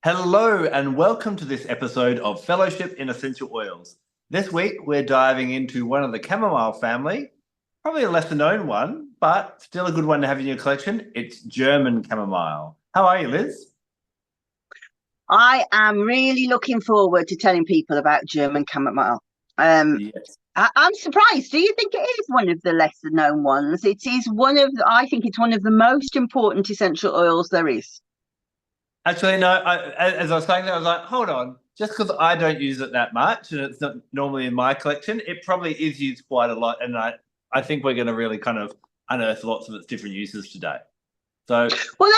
Hello, and welcome to this episode of Fellowship in Essential Oils. This week, we're diving into one of the chamomile family, probably a lesser known one, but still a good one to have in your collection. It's German chamomile. How are you, Liz? I am really looking forward to telling people about German chamomile. Um, Yes. I'm surprised. Do you think it is one of the lesser known ones? It is I think it's one of the most important essential oils there is. Actually, no, as I was saying that, I was like, hold on. Just because I don't use it that much and it's not normally in my collection, it probably is used quite a lot. And I think we're going to really kind of unearth lots of its different uses today. So Well,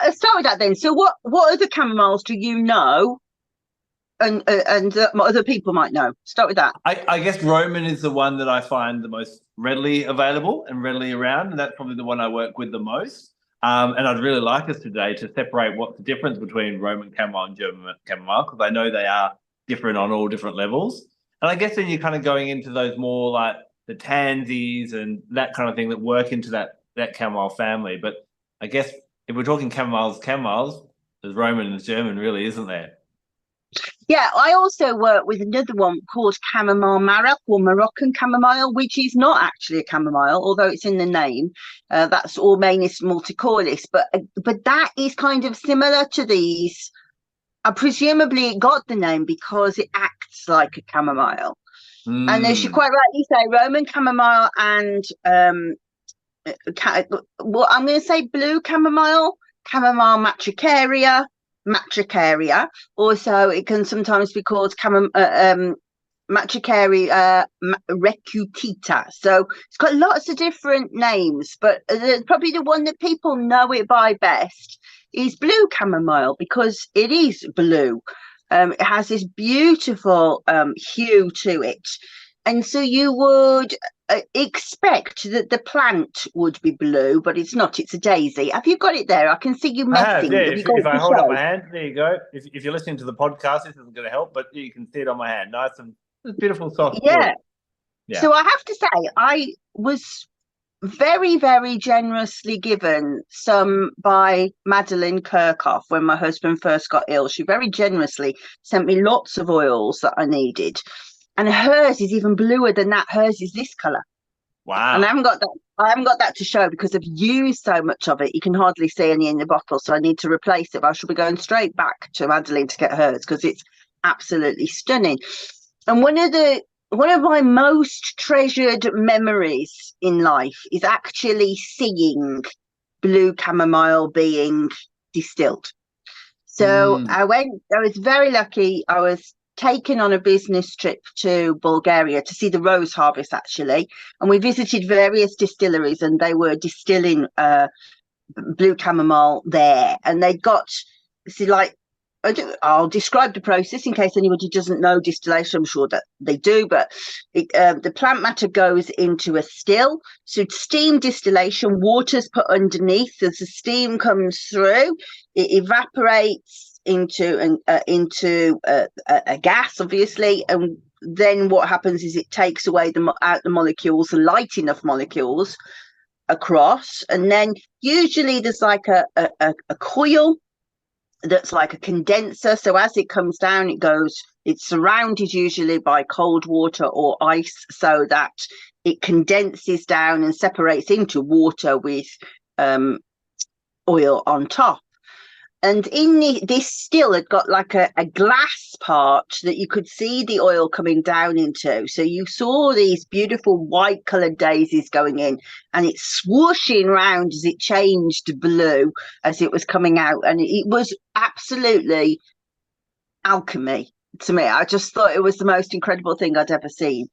let's start with that then. So, what other chamomiles do you know, and what other people might know? Start with that. I guess Roman is the one that I find the most readily available and readily around, and that's probably the one I work with the most. And I'd really like us today to separate what's the difference between Roman chamomile and German chamomile, because I know they are different on all different levels. And I guess then you're kind of going into those more like the tansies and that kind of thing that work into that chamomile family. But I guess if we're talking chamomiles, there's Roman and German, really, isn't there? Yeah, I also work with another one called chamomile Maroc or Moroccan chamomile, which is not actually a chamomile, although it's in the name. That's Ormanis multicoilis, but that is kind of similar to these. Presumably, it got the name because it acts like a chamomile. And as you Mm. quite rightly say, Roman chamomile and well, I'm going to say blue chamomile, chamomile matricaria. Also, it can sometimes be called matricaria recutita. So it's got lots of different names, but probably the one that people know it by best is blue chamomile because it is blue. It has this beautiful hue to it. And so you would expect that the plant would be blue, but it's not. It's a daisy. Have you got it there? I can see you I have, yeah. messing. Have you got If it I to hold up show? my hand, there you go. If you're listening to the podcast, this isn't going to help, but you can see it on my hand. Nice and it's beautiful, soft blue. Yeah. Yeah. So I have to say, I was very, very generously given some by Madeline Kirkhoff when my husband first got ill. She very generously sent me lots of oils that I needed. And hers is even bluer than that. Hers is this colour. And I Wow. haven't got that. I haven't got that to show because I've used so much of it. You can hardly see any in the bottle, so I need to replace it. But I should be going straight back to Madeline to get hers because it's absolutely stunning. And one of my most treasured memories in life is actually seeing blue chamomile being distilled. So Mm. I was very lucky. I was taken on a business trip to Bulgaria to see the rose harvest actually. And we visited various distilleries and they were distilling blue chamomile there. And they got, see, like, I'll describe the process in case anybody doesn't know distillation. I'm sure that they do, but the plant matter goes into a still. So steam distillation, water's put underneath. As the steam comes through, it evaporates into a gas, obviously, and then what happens is it takes away out the molecules, the light enough molecules across, and then usually there's like a coil that's like a condenser. So as it comes down, it's surrounded usually by cold water or ice so that it condenses down and separates into water with um, oil on top. And this still had got like a glass part that you could see the oil coming down into. So you saw these beautiful white coloured daisies going in and it's swooshing around as it changed blue as it was coming out. And it was absolutely alchemy to me. I just thought it was the most incredible thing I'd ever seen.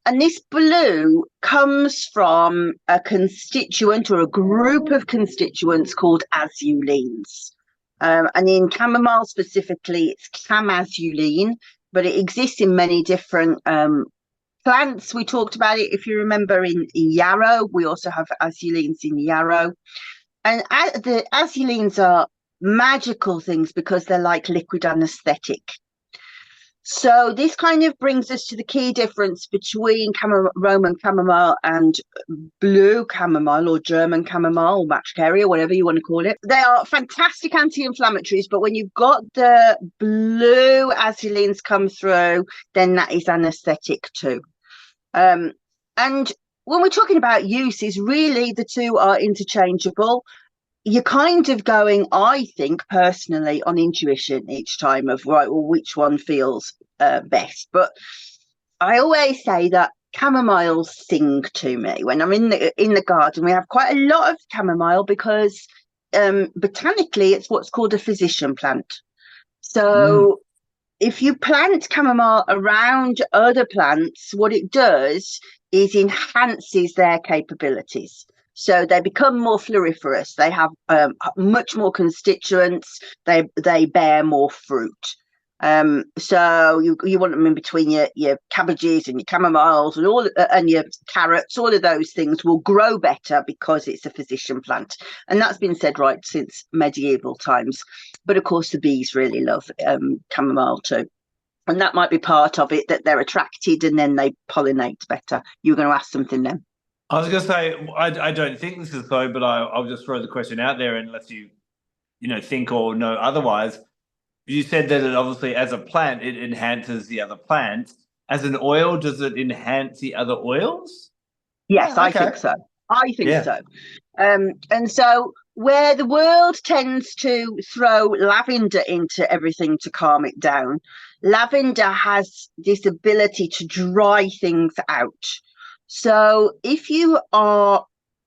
And this blue comes from a constituent or a group of constituents called azulines. And in chamomile specifically, it's chamazuline, but it exists in many different plants. We talked about it, if you remember, in yarrow. We also have azulines in yarrow. And the azulines are magical things because they're like liquid anesthetic. So this kind of brings us to the key difference between Roman chamomile and blue chamomile or German chamomile or matricaria, whatever you want to call it. They are fantastic anti-inflammatories, but when you've got the blue azulines come through, then that is anesthetic too. And when we're talking about uses, really the two are interchangeable. You're kind of going, I think personally, on intuition each time of right, well, which one feels best. But I always say that chamomiles sing to me when I'm in the garden. We have quite a lot of chamomile because botanically it's what's called a physician plant. So if you plant chamomile around other plants, what it does is enhances their capabilities. So they become more floriferous. They have much more constituents. They bear more fruit. So you want them in between your cabbages and your chamomiles and all and your carrots. All of those things will grow better because it's a physician plant, and that's been said right since medieval times. But of course, the bees really love chamomile too. And that might be part of it, that they're attracted and then they pollinate better. You're going to ask something then. I was going to say, I don't think this is so, but I'll just throw the question out there unless you think or know otherwise. You said that it obviously, as a plant, it enhances the other plants. As an oil, does it enhance the other oils? Yes, okay. I think so. I think so. And so where the world tends to throw lavender into everything to calm it down, lavender has this ability to dry things out. So if you are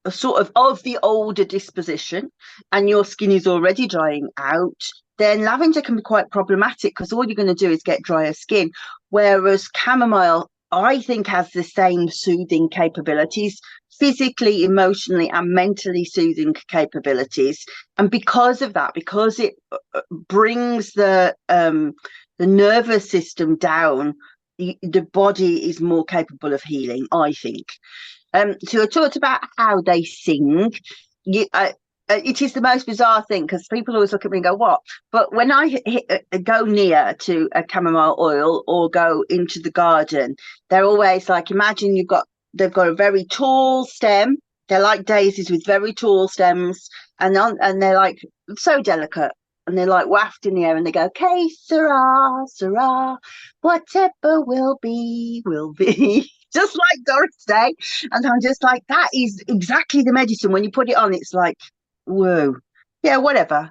sort of the older disposition and your skin is already drying out, then lavender can be quite problematic because all you're going to do is get drier skin. Whereas chamomile, I think, has the same soothing capabilities, physically, emotionally, and mentally soothing capabilities. And because of that, because it brings the nervous system down, the body is more capable of healing, I think. So I talked about how they sing. It is the most bizarre thing because people always look at me and go, what? But when I go near to a chamomile oil or go into the garden, they're always like, imagine they've got a very tall stem. They're like daisies with very tall stems, and they're like so delicate. And they're like wafted in the air and they go, "Que sera, sera, whatever will be, will be." Just like Doris Day. And I'm just like, that is exactly the medicine. When you put it on, it's like, whoa, yeah, whatever.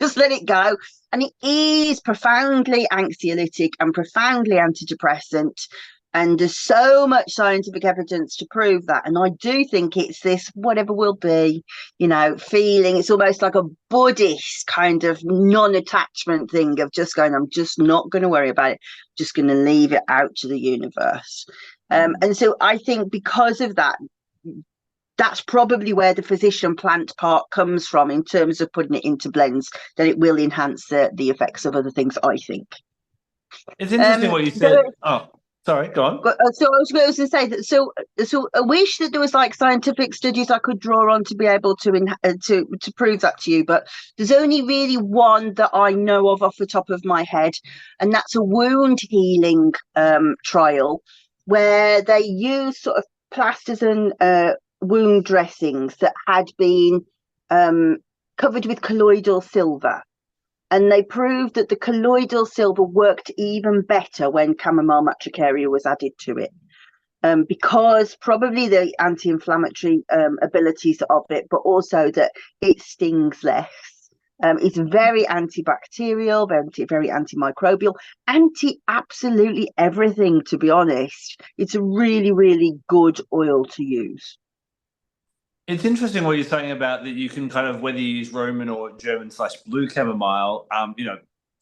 Just let it go. And it is profoundly anxiolytic and profoundly antidepressant. And there's so much scientific evidence to prove that. And I do think it's this whatever will be, feeling. It's almost like a Buddhist kind of non-attachment thing of just going, I'm just not going to worry about it. Just going to leave it out to the universe. And so I think because of that, that's probably where the physician plant part comes from in terms of putting it into blends, that it will enhance the effects of other things, I think. It's interesting what you said. Sorry, go on. So I was going to say that. So I wish that there was like scientific studies I could draw on to be able to prove that to you. But there's only really one that I know of off the top of my head, and that's a wound healing trial where they use sort of plasters and wound dressings that had been covered with colloidal silver. And they proved that the colloidal silver worked even better when chamomile matricaria was added to it, because probably the anti-inflammatory abilities of it, but also that it stings less. It's very antibacterial, very antimicrobial, absolutely everything, to be honest. It's a really, really good oil to use. It's interesting what you're saying about that you can kind of, whether you use Roman or German/blue chamomile,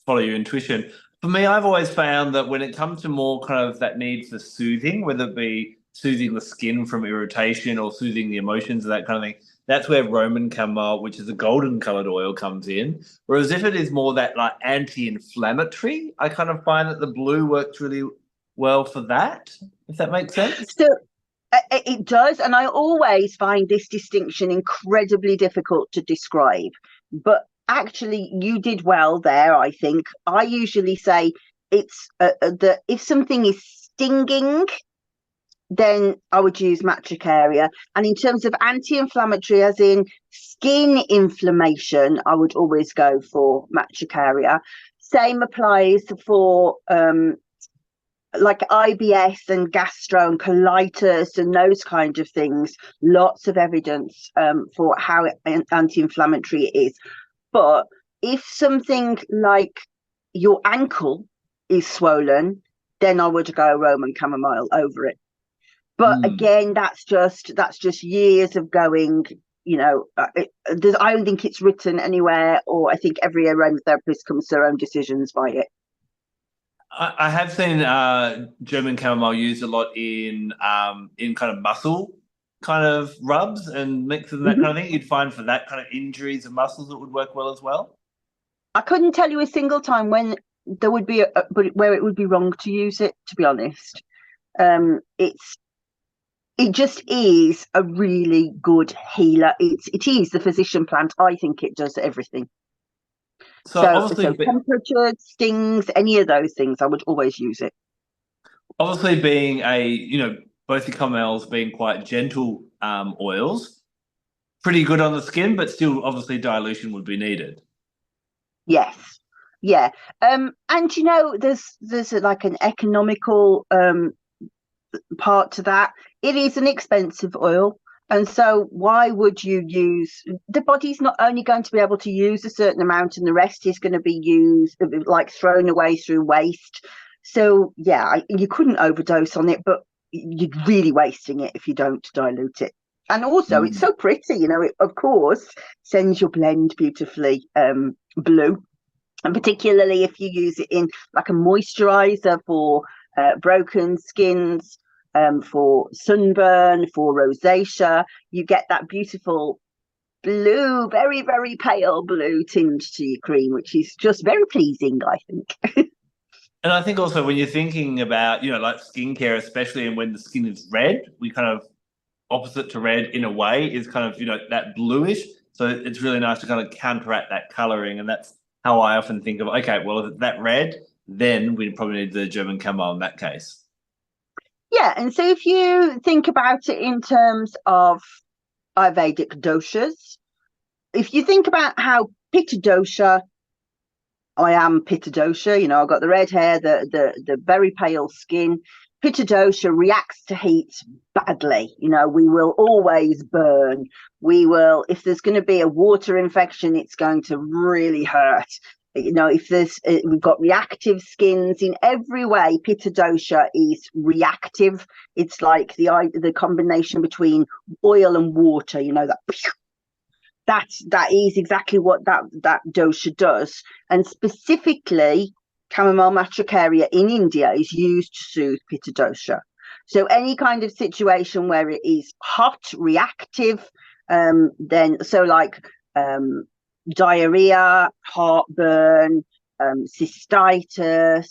follow your intuition. For me, I've always found that when it comes to more kind of that need for soothing, whether it be soothing the skin from irritation or soothing the emotions and that kind of thing, that's where Roman chamomile, which is a golden colored oil, comes in. Whereas if it is more that like anti-inflammatory, I kind of find that the blue works really well for that, if that makes sense. So it does, and I always find this distinction incredibly difficult to describe. But actually, you did well there, I think. I usually say it's the if something is stinging, then I would use matricaria. And in terms of anti-inflammatory, as in skin inflammation, I would always go for matricaria. Same applies for like IBS and gastro and colitis and those kind of things. Lots of evidence for how anti-inflammatory it is. But if something like your ankle is swollen, then I would go Roman chamomile over it. But again, that's just years of going. I don't think it's written anywhere, or I think every aromatherapist comes to their own decisions by it. I have seen German chamomile used a lot in kind of muscle kind of rubs and mixes and that kind of thing. You'd find for that kind of injuries of muscles it would work well as well. I couldn't tell you a single time when there would be where it would be wrong to use it, to be honest. It just is a really good healer. It is the physician plant. I think it does everything. So temperature, stings, any of those things, I would always use it. Obviously, being both the chamomiles being quite gentle oils, pretty good on the skin, but still obviously dilution would be needed. Yes. Yeah. And there's like an economical part to that. It is an expensive oil. And so why would you use, the body's not only going to be able to use a certain amount and the rest is going to be used, like thrown away through waste. So yeah, you couldn't overdose on it, but you're really wasting it if you don't dilute it. And also it's so pretty, it of course sends your blend beautifully blue. And particularly if you use it in like a moisturizer for broken skins, for sunburn, for rosacea, you get that beautiful blue, very, very pale blue tinge to your cream, which is just very pleasing, I think. And I think also when you're thinking about, like skincare, especially and when the skin is red, we kind of opposite to red in a way is kind of, that bluish. So it's really nice to kind of counteract that coloring. And that's how I often think of, okay, well, if it's that red, then we probably need the German chamomile in that case. Yeah, and so if you think about it in terms of Ayurvedic doshas, if you think about how Pitta dosha, I am Pitta dosha, I've got the red hair, the very pale skin. Pitta dosha reacts to heat badly. We will always burn. If there's going to be a water infection, it's going to really hurt. If we've got reactive skins in every way. Pitta dosha is reactive. It's like the combination between oil and water. That is exactly what that dosha does. And specifically, chamomile matricaria in India is used to soothe Pitta dosha. So any kind of situation where it is hot, reactive, diarrhea, heartburn, cystitis,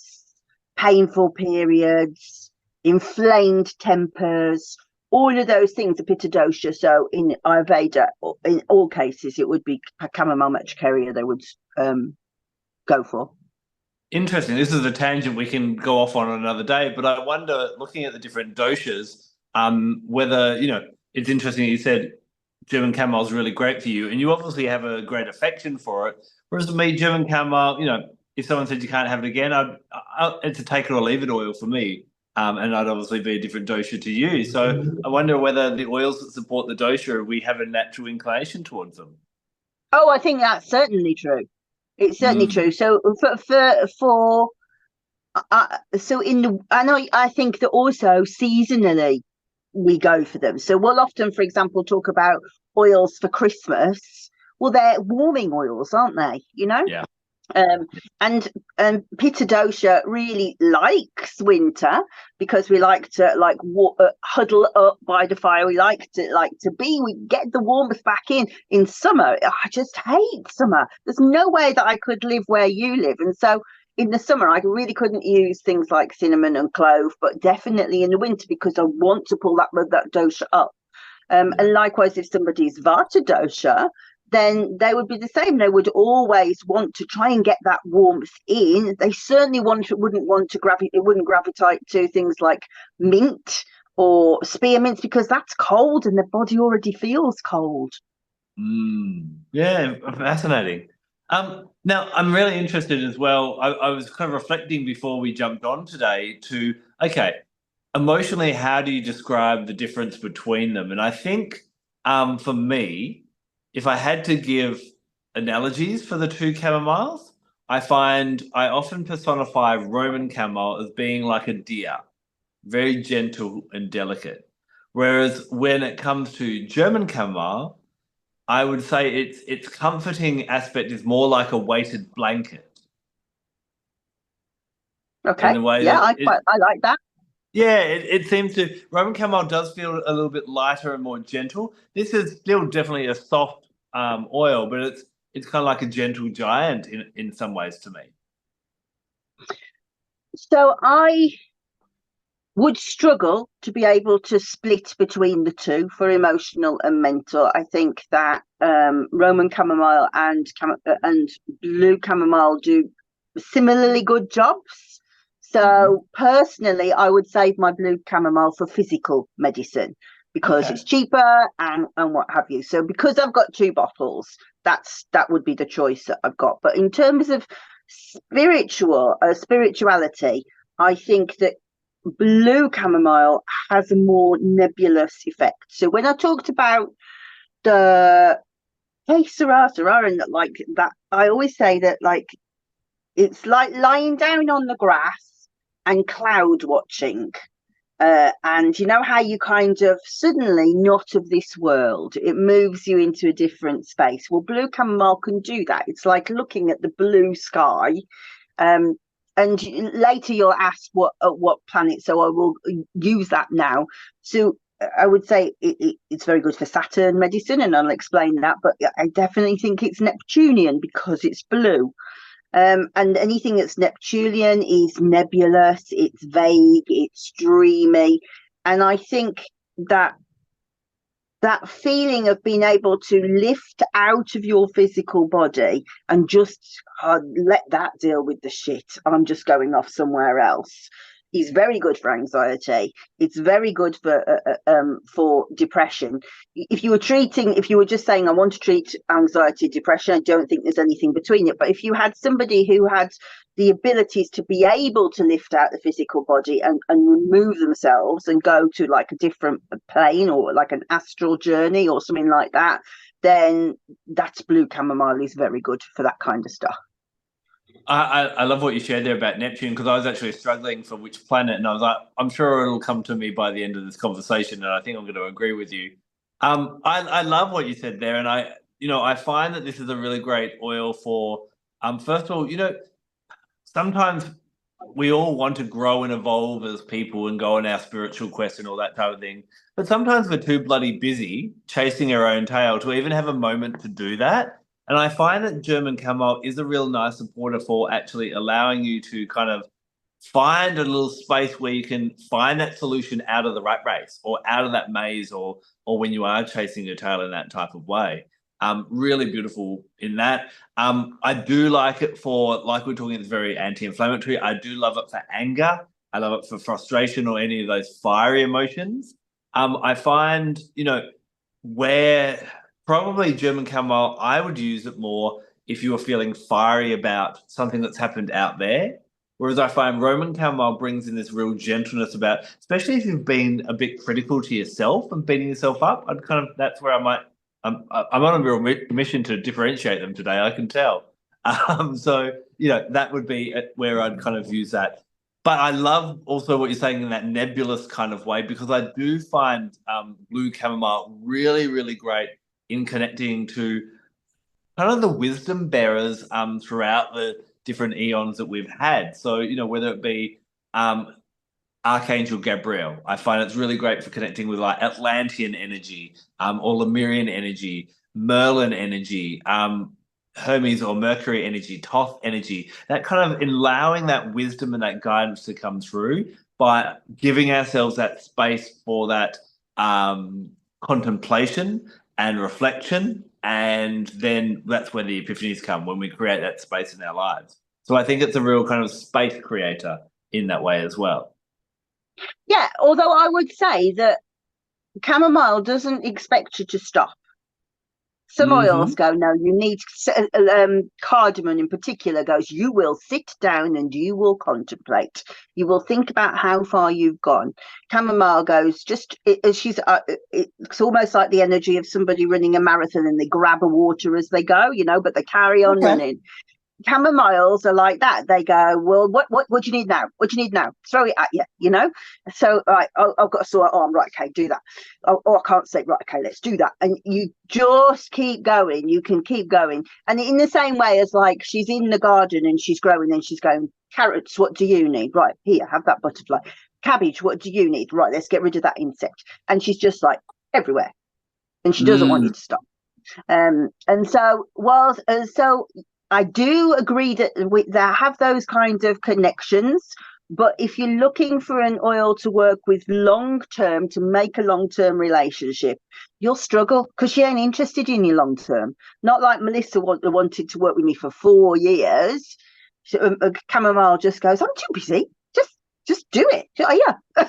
painful periods, inflamed tempers, all of those things are Pitta dosha. So in Ayurveda, in all cases, it would be chamomile matricaria they would go for. Interesting. This is a tangent we can go off on another day, but I wonder, looking at the different doshas, whether, it's interesting you said German chamomile is really great for you, and you obviously have a great affection for it. Whereas for me, German chamomile, if someone said you can't have it again, it's a take it or leave it oil for me. And I'd obviously be a different dosha to you. So I wonder whether the oils that support the dosha, we have a natural inclination towards them. Oh, I think that's certainly true. It's certainly true. So I think that also seasonally we go for them. So we'll often, for example, talk about oils for Christmas. Well, they're warming oils, aren't they? Yeah. And Pitta dosha really likes winter because we like to huddle up by the fire. We we get the warmth back in summer. I just hate summer. There's no way that I could live where you live. And so in the summer, I really couldn't use things like cinnamon and clove, but definitely in the winter because I want to pull that dosha up. And likewise, if somebody's Vata dosha, then they would be the same. They would always want to try and get that warmth in. They certainly wouldn't want to it wouldn't gravitate to things like mint or spearmint, because that's cold and the body already feels cold. Yeah, fascinating. Now I'm really interested as well. I was kind of reflecting before we jumped on today to, okay, emotionally, how do you describe the difference between them? And I think for me, if I had to give analogies for the two chamomiles, I find I often personify Roman chamomile as being like a deer, very gentle and delicate. Whereas when it comes to German chamomile, I would say its comforting aspect is more like a weighted blanket in Okay, the way yeah, that I like that. yeah, it seems to Roman chamomile does feel a little bit lighter and more gentle. This is still definitely a soft oil, but it's kind of like a gentle giant in some ways to me. So I would struggle to be able to split between the two for emotional and mental. I think that Roman chamomile and blue chamomile do similarly good jobs. So personally, I would save my blue chamomile for physical medicine because Okay. it's cheaper and what have you. So because I've got two bottles, that would be the choice that I've got. But in terms of spirituality, I think that blue chamomile has a more nebulous effect. So when I talked about the hey Sarah, and like that, I always say that like it's like lying down on the grass and cloud watching. And you know how you kind of suddenly not of this world, it moves you into a different space. Well, blue chamomile can do that. It's like looking at the blue sky. um, and later you'll ask what planet, so I will use that now. So I would say it's very good for Saturn medicine, and I'll explain that. But I definitely think it's Neptunian because it's blue. And anything that's Neptunian is nebulous, it's vague, it's dreamy. And I think that that feeling of being able to lift out of your physical body and just let that deal with the shit. I'm just going off somewhere else. Is very good for anxiety. It's very good for depression. If you were just saying, I want to treat anxiety, depression, I don't think there's anything between it. But if you had somebody who had the abilities to be able to lift out the physical body and remove themselves and go to like a different plane or like an astral journey or something like that, then that's blue chamomile is very good for that kind of stuff. I love what you shared there about Neptune, because I was actually struggling for which planet, and I was like, I'm sure it'll come to me by the end of this conversation, and I think I'm going to agree with you. I love what you said there, and I find that this is a really great oil for first of all, sometimes we all want to grow and evolve as people and go on our spiritual quest and all that type of thing. But sometimes we're too bloody busy chasing our own tail to even have a moment to do that. And I find that German Chamomile is a real nice supporter for actually allowing you to kind of find a little space where you can find that solution out of the rat race or out of that maze, or when you are chasing your tail in that type of way. Really beautiful in that. I do like it for, like we're talking, it's very anti-inflammatory. I do love it for anger. I love it for frustration or any of those fiery emotions. I find, where probably German chamomile, I would use it more if you were feeling fiery about something that's happened out there. Whereas I find Roman chamomile brings in this real gentleness about, especially if you've been a bit critical to yourself and beating yourself up. That's where I might. I'm on a real mission to differentiate them today. I can tell. So that would be where I'd kind of use that. But I love also what you're saying in that nebulous kind of way, because I do find blue chamomile really, really great in connecting to kind of the wisdom bearers throughout the different eons that we've had. So, whether it be Archangel Gabriel, I find it's really great for connecting with like Atlantean energy, or Lemurian energy, Merlin energy, Hermes or Mercury energy, Thoth energy, that kind of allowing that wisdom and that guidance to come through by giving ourselves that space for that contemplation and reflection And then that's when the epiphanies come, when we create that space in our lives. So I think it's a real kind of space creator in that way as well. Yeah, although I would say that chamomile doesn't expect you to stop. Some Mm-hmm. oils go, no, you need, cardamom in particular goes, you will sit down and you will contemplate. You will think about how far you've gone. Chamomile goes, it's almost like the energy of somebody running a marathon and they grab a water as they go, but they carry on running. Chamomiles are like that. They go, well, what do you need now? What do you need now? Throw it at you, So, right, I've got a sore arm. Right, okay, do that. Oh, I can't sleep. Right, okay, let's do that. And you just keep going. You can keep going. And in the same way as like she's in the garden and she's growing and she's going, carrots, what do you need? Right, here, have that butterfly. Cabbage, what do you need? Right, let's get rid of that insect. And she's just like everywhere. And she doesn't want you to stop. And so I do agree that they have those kinds of connections, but if you're looking for an oil to work with long term, to make a long term relationship, you'll struggle because she ain't interested in you long term. Not like Melissa wanted to work with me for 4 years. Chamomile just goes, I'm too busy. Just do it. Oh, yeah.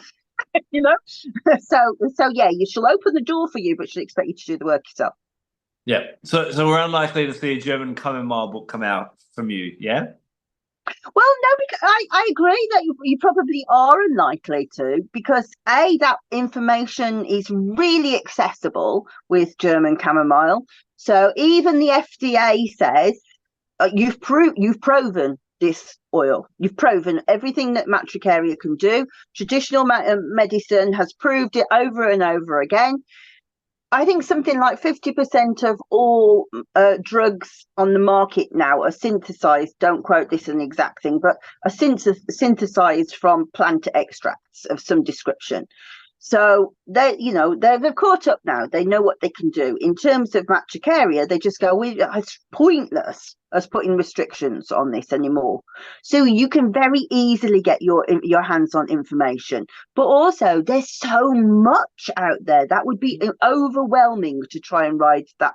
So yeah, she'll open the door for you, but she'll expect you to do the work yourself. Yeah. So we're unlikely to see a German chamomile book come out from you, yeah? Well, no, because I agree that you probably are unlikely to, because that information is really accessible with German chamomile. So even the FDA says you've proven this oil. You've proven everything that Matricaria can do. Traditional medicine has proved it over and over again. I think something like 50% of all drugs on the market now are synthesized. Don't quote this an exact thing, but are synthesized from plant extracts of some description. So they've caught up now. They know what they can do. In terms of Matricaria, they just go, it's pointless us putting restrictions on this anymore. So you can very easily get your hands on information. But also, there's so much out there that would be overwhelming to try and write that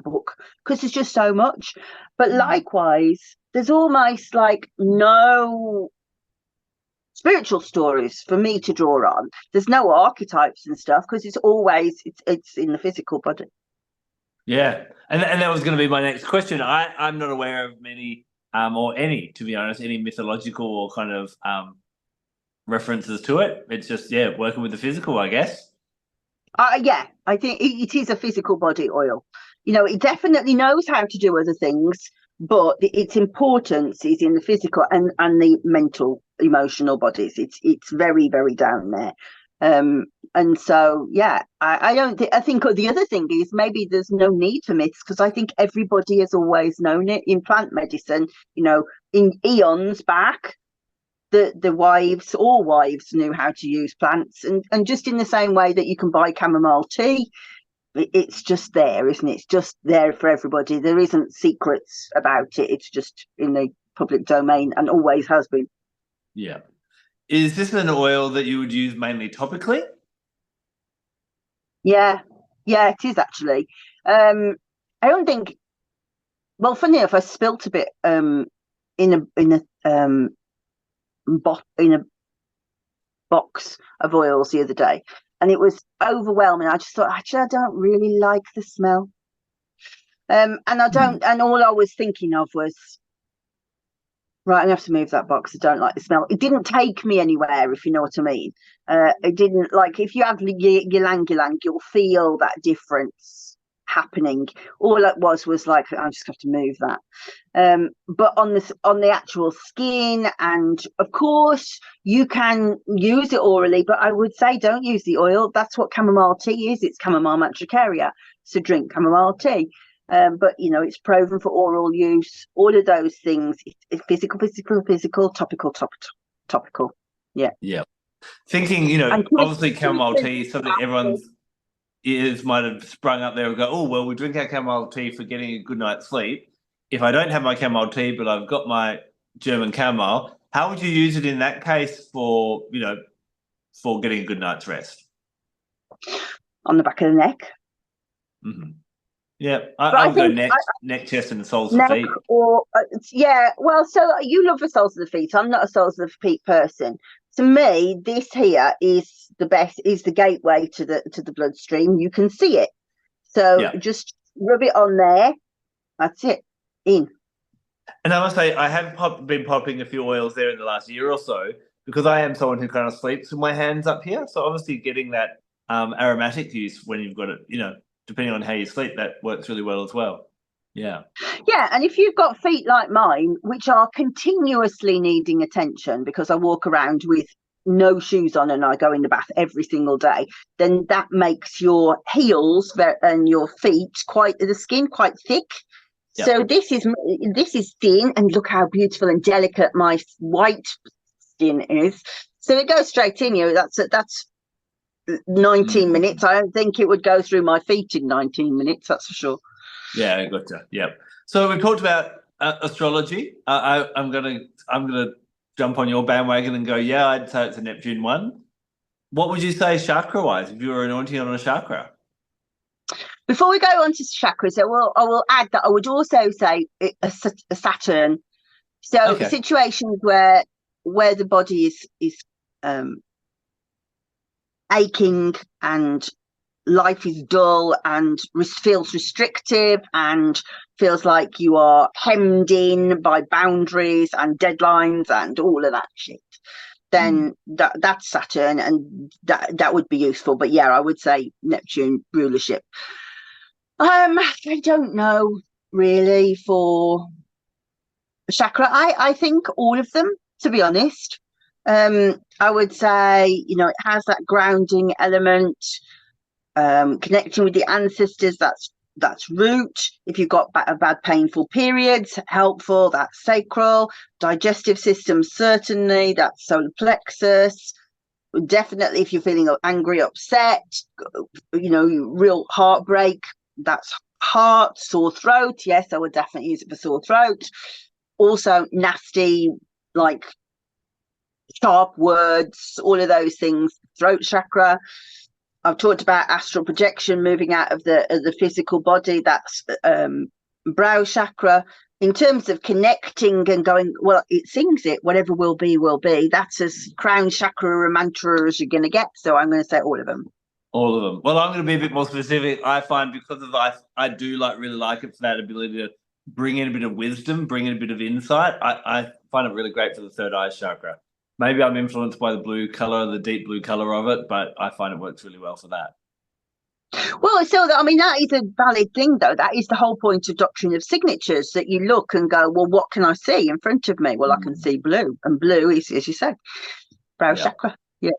book, because there's just so much. But likewise, there's almost like no spiritual stories for me to draw on. There's no archetypes and stuff because it's in the physical body. Yeah, and that was going to be my next question. I'm not aware of many or any, to be honest, any mythological or kind of references to it. It's just working with the physical, I guess. Yeah, I think it is a physical body oil. It definitely knows how to do other things, but its importance is in the physical and the mental, emotional bodies. It's very, very down there. And so, yeah, I think the other thing is maybe there's no need for myths, because I think everybody has always known it in plant medicine. In eons back, all wives knew how to use plants, and just in the same way that you can buy chamomile tea, it's just there, isn't it? It's just there for everybody. There isn't secrets about it. It's just in the public domain and always has been. Yeah. Is this an oil that you would use mainly topically? Yeah, it is actually. I don't think. Well, funny enough, I spilt a bit in a box of oils the other day, and it was overwhelming. I just thought, actually, I don't really like the smell. And I don't. And all I was thinking of was, right, I have to move that box. I don't like the smell. It didn't take me anywhere, if you know what I mean. It didn't, like, if you have ylang ylang, you'll feel that difference happening. All it was like, I just have to move that. But on the actual skin, and of course you can use it orally, but I would say don't use the oil. That's what chamomile tea is. It's chamomile matricaria. So drink chamomile tea. But it's proven for oral use. All of those things. It's physical, topical. Yeah. Yeah. Thinking, obviously chamomile tea is something everyone's ears might have sprung up there and go, oh, well, we drink our chamomile tea for getting a good night's sleep. If I don't have my chamomile tea, but I've got my German chamomile, how would you use it in that case for getting a good night's rest? On the back of the neck. Mm-hmm. Yeah, But I I would go think neck, chest, and soles for neck feet. or yeah, well, so you love the soles of the feet. I'm not a soles of the feet person. To me, this here is the best, is the gateway to the bloodstream. You can see it. So Yeah. just rub it on there. That's it. In. And I must say, I have been popping a few oils there in the last year or so because I am someone who kind of sleeps with my hands up here. So obviously, getting that aromatic use when you've got it, depending on how you sleep, that works really well as well. Yeah. Yeah, and if you've got feet like mine, which are continuously needing attention because I walk around with no shoes on and I go in the bath every single day, then that makes your heels and your feet the skin quite thick. Yeah. So this is thin, and look how beautiful and delicate my white skin is. So it goes straight in you. That's 19 minutes. I don't think it would go through my feet in 19 minutes. That's for sure. Yeah, I gotcha. Yep. So we've talked about astrology. I'm gonna jump on your bandwagon and go. Yeah, I'd say it's a Neptune one. What would you say chakra wise if you were anointing on a chakra? Before we go on to chakras, I will add that I would also say a Saturn. So Okay. situations where the body is um, aching and life is dull and feels restrictive and feels like you are hemmed in by boundaries and deadlines and all of that shit, then that's Saturn, and that would be useful. But yeah, I would say Neptune rulership. I don't know really for chakra. I think all of them, to be honest. I would say, it has that grounding element, connecting with the ancestors. That's root. If you've got bad painful periods, helpful. That's sacral. Digestive system, certainly. That's solar plexus. Definitely, if you're feeling angry, upset, real heartbreak, that's heart. Sore throat, yes, I would definitely use it for sore throat. Also nasty, like sharp words, all of those things. Throat chakra. I've talked about astral projection, moving out of the physical body. That's brow chakra. In terms of connecting and going, well, it sings it, whatever will be, will be. That's as crown chakra or mantra as you're going to get. So I'm going to say all of them. All of them. Well, I'm going to be a bit more specific. I find because of I do really like it for that ability to bring in a bit of wisdom, bring in a bit of insight. I find it really great for the third eye chakra. Maybe I'm influenced by the blue color, the deep blue color of it, but I find it works really well for that. Well, so that is a valid thing, though. That is the whole point of doctrine of signatures, that you look and go, well, what can I see in front of me? Well, I can see blue, and blue is, as you said, brow chakra. Yeah.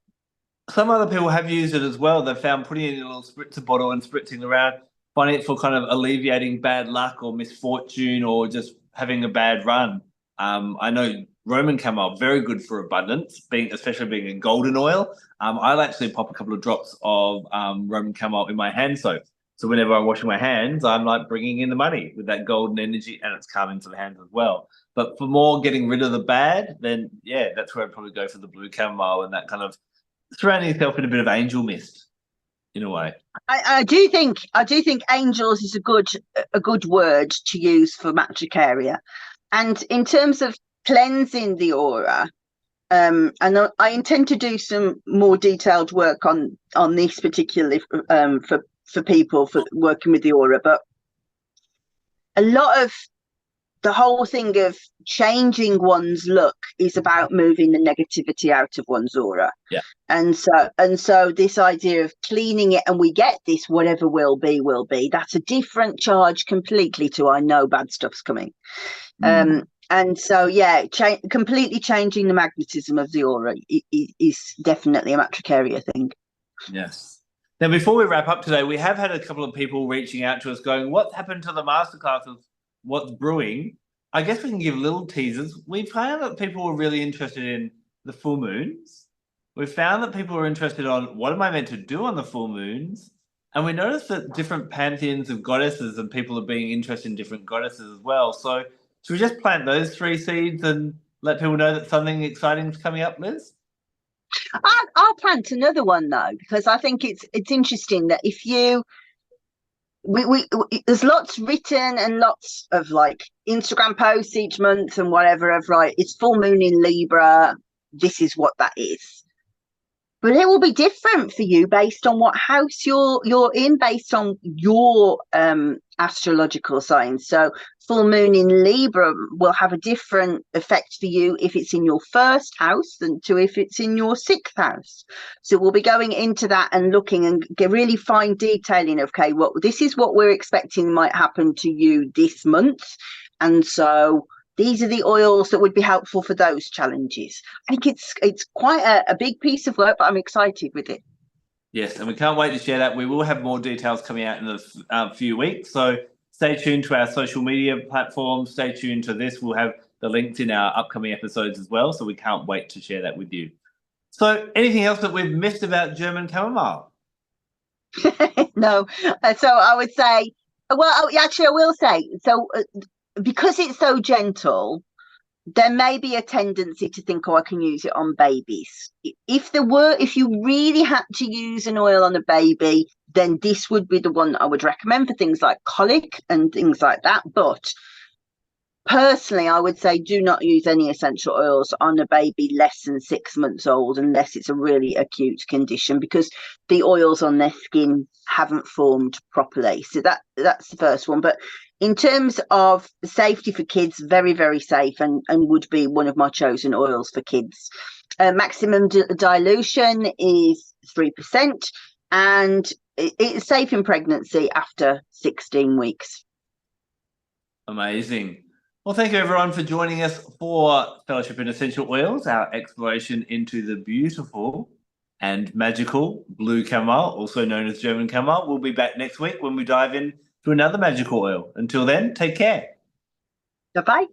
Some other people have used it as well. They've found putting it in a little spritzer bottle and spritzing around, finding it for kind of alleviating bad luck or misfortune or just having a bad run. I know Roman Chamomile, very good for abundance, especially being a golden oil. I'll actually pop a couple of drops of Roman Chamomile in my hand soap. So whenever I'm washing my hands, I'm like bringing in the money with that golden energy, and it's calming to the hands as well. But for more getting rid of the bad, then yeah, that's where I'd probably go for the blue chamomile and that kind of surrounding yourself in a bit of angel mist, in a way. I do think angels is a good word to use for matricaria. And in terms of cleansing the aura, and I intend to do some more detailed work on this particularly for people for working with the aura. But a lot of the whole thing of changing one's look is about moving the negativity out of one's aura. Yeah. And so this idea of cleaning it, and we get this whatever will be, that's a different charge completely to I know bad stuff's coming. And so, yeah, completely changing the magnetism of the aura is definitely a matricaria thing. Yes. Now, before we wrap up today, we have had a couple of people reaching out to us going, what happened to the masterclasses? What's brewing? I guess we can give little teasers. We found that people were really interested in the full moons. We found that people were interested on what am I meant to do on the full moons? And we noticed that different pantheons of goddesses and people are being interested in different goddesses as well. So should we just plant those 3 seeds and let people know that something exciting is coming up, Liz? I'll plant another one though, because I think it's interesting that if you there's lots written and lots of like Instagram posts each month and whatever of like, it's full moon in Libra, this is what that is. But it will be different for you based on what house you're in, based on your astrological signs. So full moon in Libra will have a different effect for you if it's in your first house than to if it's in your sixth house. So we'll be going into that and looking and really fine detailing. Okay, well, this is what we're expecting might happen to you this month, and so these are the oils that would be helpful for those challenges. I think it's quite a big piece of work, but I'm excited with it. Yes, and we can't wait to share that. We will have more details coming out in a few weeks. So stay tuned to our social media platforms. Stay tuned to this. We'll have the links in our upcoming episodes as well. So we can't wait to share that with you. So anything else that we've missed about German chamomile? No. So I would say, well, actually, I will say, so because it's so gentle, there may be a tendency to think, oh, I can use it on babies. If you really had to use an oil on a baby, then this would be the one that I would recommend for things like colic and things like that. But personally, I would say do not use any essential oils on a baby less than 6 months old unless it's a really acute condition, because the oils on their skin haven't formed properly. So that's the first one. But in terms of safety for kids, very, very safe, and would be one of my chosen oils for kids. Maximum dilution is 3%, and it's safe in pregnancy after 16 weeks. Amazing. Well, thank you everyone for joining us for Fellowship in Essential Oils, our exploration into the beautiful and magical blue chamomile, also known as German chamomile. We'll be back next week when we dive in to another magical oil. Until then, take care. Bye-bye.